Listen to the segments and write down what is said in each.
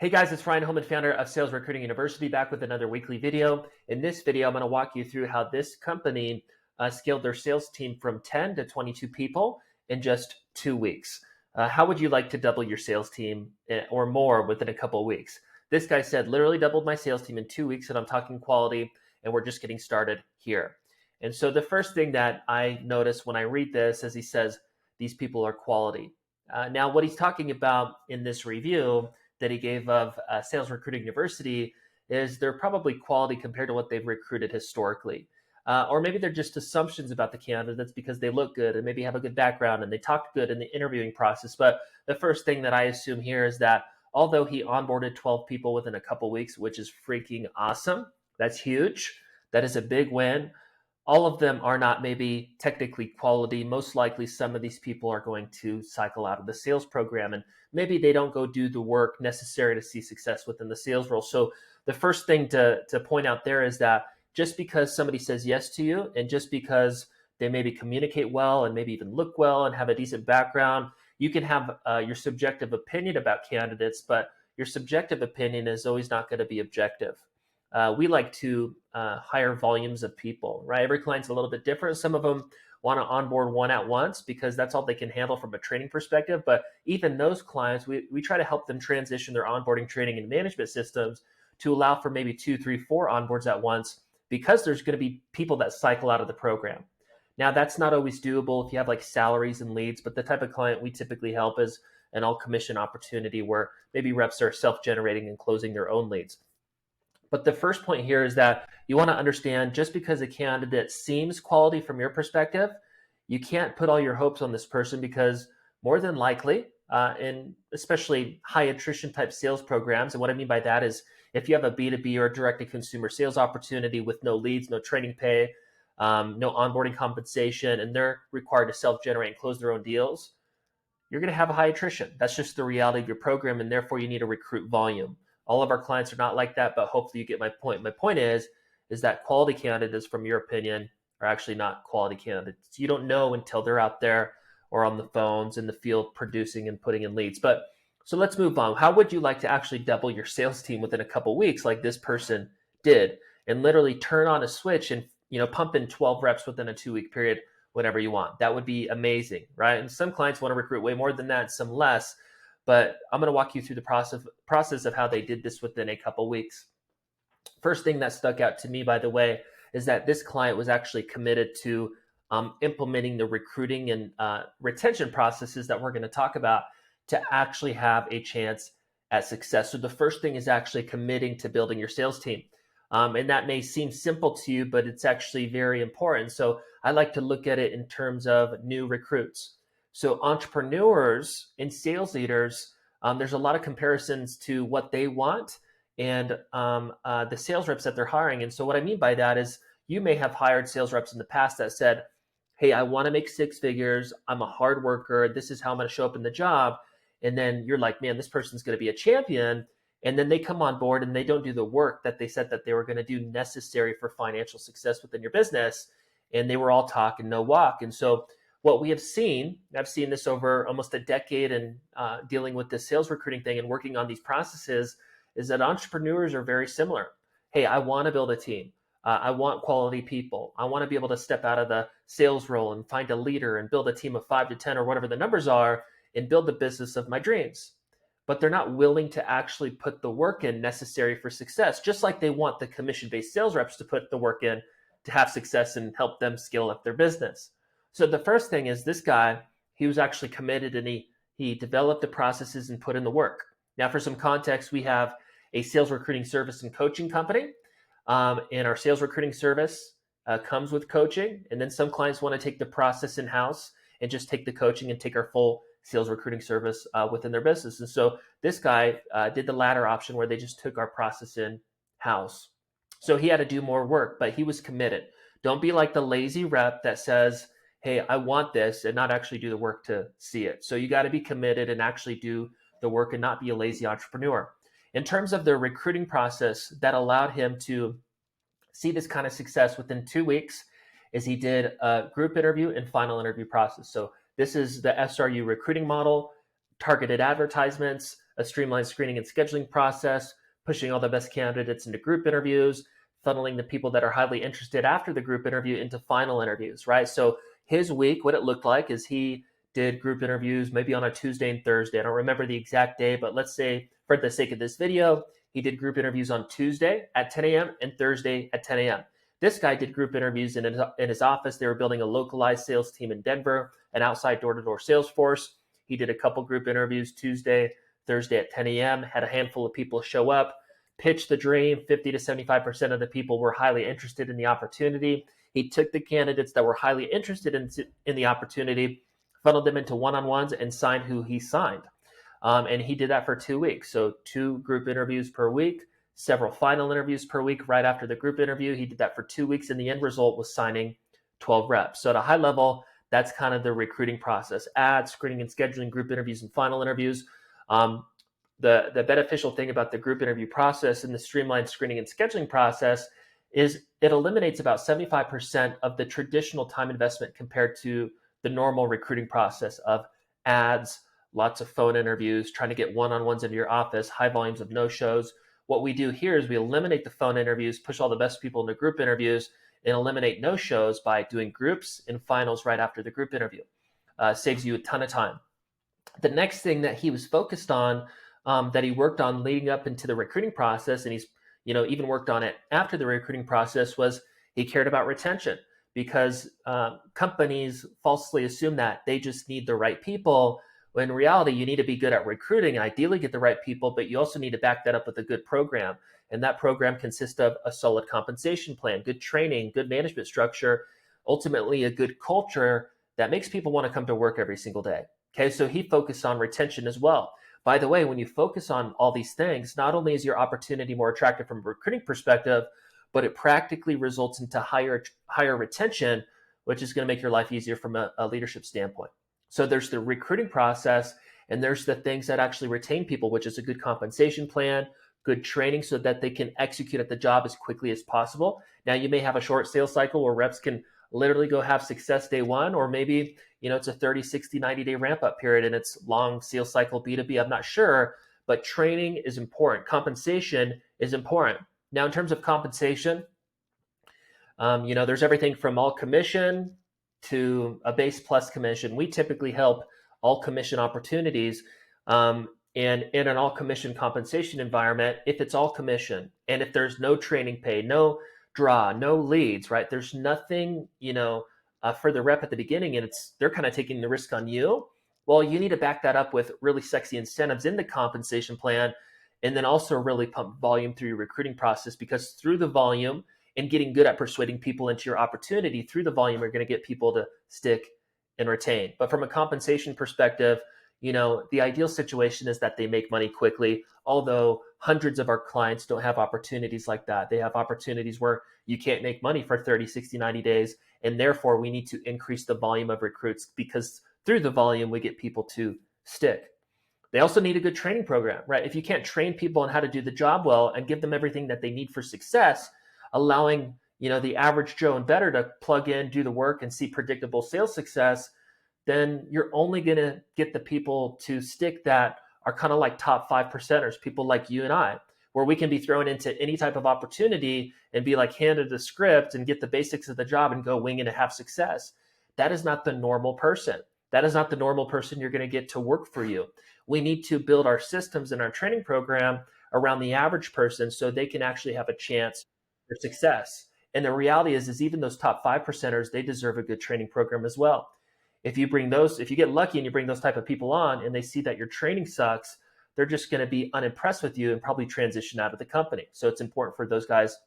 Hey guys, it's Ryan Holman, founder of Sales Recruiting University, back with another weekly video. In this video, I'm going to walk you through how this company scaled their sales team from 10 to 22 people in just 2 weeks. How would you like to double your sales team or more within a couple of weeks? This guy said, literally doubled my sales team in 2 weeks, and I'm talking quality, and we're just getting started here. And so the first thing that I notice when I read this is he says, these people are quality. Now, what he's talking about in this review that he gave of Sales Recruiting University is they're probably quality compared to what they've recruited historically. Or maybe they're just assumptions about the candidates because they look good and maybe have a good background and they talked good in the interviewing process. But the first thing that I assume here is that although he onboarded 12 people within a couple weeks, which is freaking awesome, that's huge. That is a big win. All of them are not maybe technically quality. Most likely some of these people are going to cycle out of the sales program and maybe they don't go do the work necessary to see success within the sales role. So the first thing to point out there is that just because somebody says yes to you and just because they maybe communicate well and maybe even look well and have a decent background, you can have your subjective opinion about candidates, but your subjective opinion is always not going to be objective. We like to hire volumes of people, right? Every client's a little bit different. Some of them want to onboard one at once because that's all they can handle from a training perspective. But even those clients, we try to help them transition their onboarding, training, and management systems to allow for maybe 2, 3, 4 onboards at once because there's going to be people that cycle out of the program. Now, that's not always doable if you have like salaries and leads, but the type of client we typically help is an all commission opportunity where maybe reps are self-generating and closing their own leads. But the first point here is that you want to understand just because a candidate seems quality from your perspective, you can't put all your hopes on this person because more than likely, in especially high attrition type sales programs, and what I mean by that is if you have a B2B or direct-to-consumer sales opportunity with no leads, no training pay, no onboarding compensation, and they're required to self-generate and close their own deals, you're going to have a high attrition. That's just the reality of your program, and therefore you need to recruit volume. All of our clients are not like that, but hopefully you get my point. My point is that quality candidates, from your opinion, are actually not quality candidates. You don't know until they're out there or on the phones in the field producing and putting in leads. But so let's move on. How would you like to actually double your sales team within a couple weeks like this person did and literally turn on a switch and pump in 12 reps within a 2-week period whenever you want? That would be amazing, right? And some clients want to recruit way more than that, some less. But I'm going to walk you through the process of how they did this within a couple weeks. First thing that stuck out to me, by the way, is that this client was actually committed to implementing the recruiting and retention processes that we're going to talk about to actually have a chance at success. So the first thing is actually committing to building your sales team. And that may seem simple to you, but it's actually very important. So I like to look at it in terms of new recruits. So entrepreneurs and sales leaders, there's a lot of comparisons to what they want and the sales reps that they're hiring. And so what I mean by that is you may have hired sales reps in the past that said, hey, I want to make 6 figures. I'm a hard worker. This is how I'm going to show up in the job. And then you're like, man, this person's going to be a champion. And then they come on board and they don't do the work that they said that they were going to do necessary for financial success within your business. And they were all talk and no walk. And so what we have seen, I've seen this over almost a decade and dealing with this sales recruiting thing and working on these processes, is that entrepreneurs are very similar. Hey, I want to build a team. I want quality people. I want to be able to step out of the sales role and find a leader and build a team of 5 to 10 or whatever the numbers are and build the business of my dreams. But they're not willing to actually put the work in necessary for success, just like they want the commission-based sales reps to put the work in to have success and help them scale up their business. So the first thing is this guy, he was actually committed and he developed the processes and put in the work. Now, for some context, we have a sales recruiting service and coaching company. And our sales recruiting service comes with coaching. And then some clients want to take the process in-house and just take the coaching and take our full sales recruiting service within their business. And so this guy did the latter option where they just took our process in-house. So he had to do more work, but he was committed. Don't be like the lazy rep that says, hey, I want this, and not actually do the work to see it. So you got to be committed and actually do the work and not be a lazy entrepreneur. In terms of the recruiting process that allowed him to see this kind of success within 2 weeks is he did a group interview and final interview process. So this is the SRU recruiting model, targeted advertisements, a streamlined screening and scheduling process, pushing all the best candidates into group interviews, funneling the people that are highly interested after the group interview into final interviews, right? So his week, what it looked like is he did group interviews maybe on a Tuesday and Thursday. I don't remember the exact day, but let's say for the sake of this video, he did group interviews on Tuesday at 10 a.m. and Thursday at 10 a.m. This guy did group interviews in his office. They were building a localized sales team in Denver, an outside door-to-door sales force. He did a couple group interviews Tuesday, Thursday at 10 a.m., had a handful of people show up, pitched the dream. 50 to 75% of the people were highly interested in the opportunity. He took the candidates that were highly interested in the opportunity, funneled them into one-on-ones, and signed who he signed. And he did that for 2 weeks. So 2 group interviews per week, several final interviews per week right after the group interview. He did that for 2 weeks, and the end result was signing 12 reps. So at a high level, that's kind of the recruiting process: ads, screening and scheduling, group interviews, and final interviews. The beneficial thing about the group interview process and the streamlined screening and scheduling process is it eliminates about 75% of the traditional time investment compared to the normal recruiting process of ads, lots of phone interviews, trying to get one-on-ones into your office, high volumes of no-shows. What we do here is we eliminate the phone interviews, push all the best people into group interviews, and eliminate no-shows by doing groups and finals right after the group interview. Saves you a ton of time. The next thing that he was focused on, that he worked on leading up into the recruiting process, and he's even worked on it after the recruiting process, was he cared about retention, because companies falsely assume that they just need the right people, when in reality you need to be good at recruiting and ideally get the right people, but you also need to back that up with a good program. And that program consists of a solid compensation plan, good training, good management structure, ultimately a good culture that makes people want to come to work every single day. Okay, so he focused on retention as well. By the way, when you focus on all these things, not only is your opportunity more attractive from a recruiting perspective, but it practically results into higher retention, which is going to make your life easier from a leadership standpoint. So there's the recruiting process, and there's the things that actually retain people, which is a good compensation plan, good training so that they can execute at the job as quickly as possible. Now, you may have a short sales cycle where reps can literally go have success day one, or maybe it's a 30, 60, 90-day ramp-up period and it's long sales cycle B2B. I'm not sure, but training is important. Compensation is important. Now, in terms of compensation, there's everything from all commission to a base plus commission. We typically help all commission opportunities. And in an all commission compensation environment, if it's all commission and if there's no training pay, no draw, no leads, right? There's nothing, for the rep at the beginning, and they're kind of taking the risk on you. Well, you need to back that up with really sexy incentives in the compensation plan, and then also really pump volume through your recruiting process, because through the volume and getting good at persuading people into your opportunity, through the volume, you're going to get people to stick and retain. But from a compensation perspective, the ideal situation is that they make money quickly, although hundreds of our clients don't have opportunities like that. They have opportunities where you can't make money for 30, 60, 90 days, and therefore we need to increase the volume of recruits, because through the volume, we get people to stick. They also need a good training program, right? If you can't train people on how to do the job well and give them everything that they need for success, allowing the average Joe and better to plug in, do the work, and see predictable sales success, then you're only going to get the people to stick that are kind of like top 5%ers, people like you and I, where we can be thrown into any type of opportunity and be like handed a script and get the basics of the job and go wing it and have success. That is not the normal person. That is not the normal person you're going to get to work for you. We need to build our systems and our training program around the average person so they can actually have a chance for success. And the reality is even those top 5%ers, they deserve a good training program as well. If you get lucky and you bring those type of people on and they see that your training sucks, they're just going to be unimpressed with you and probably transition out of the company. So it's important for those guys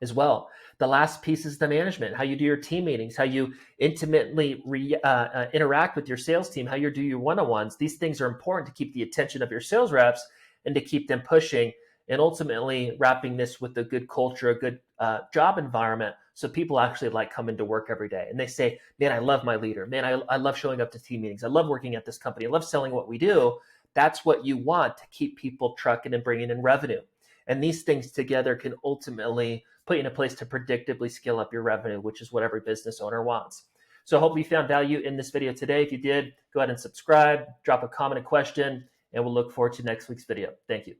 as well. The last piece is the management, how you do your team meetings, how you intimately interact with your sales team, how you do your one-on-ones. These things are important to keep the attention of your sales reps and to keep them pushing, and ultimately wrapping this with a good culture, a good job environment, so people actually like coming to work every day. And they say, man, I love my leader. Man, I love showing up to team meetings. I love working at this company. I love selling what we do. That's what you want to keep people trucking and bringing in revenue. And these things together can ultimately put you in a place to predictably scale up your revenue, which is what every business owner wants. So I hope you found value in this video today. If you did, go ahead and subscribe, drop a comment, a question, and we'll look forward to next week's video. Thank you.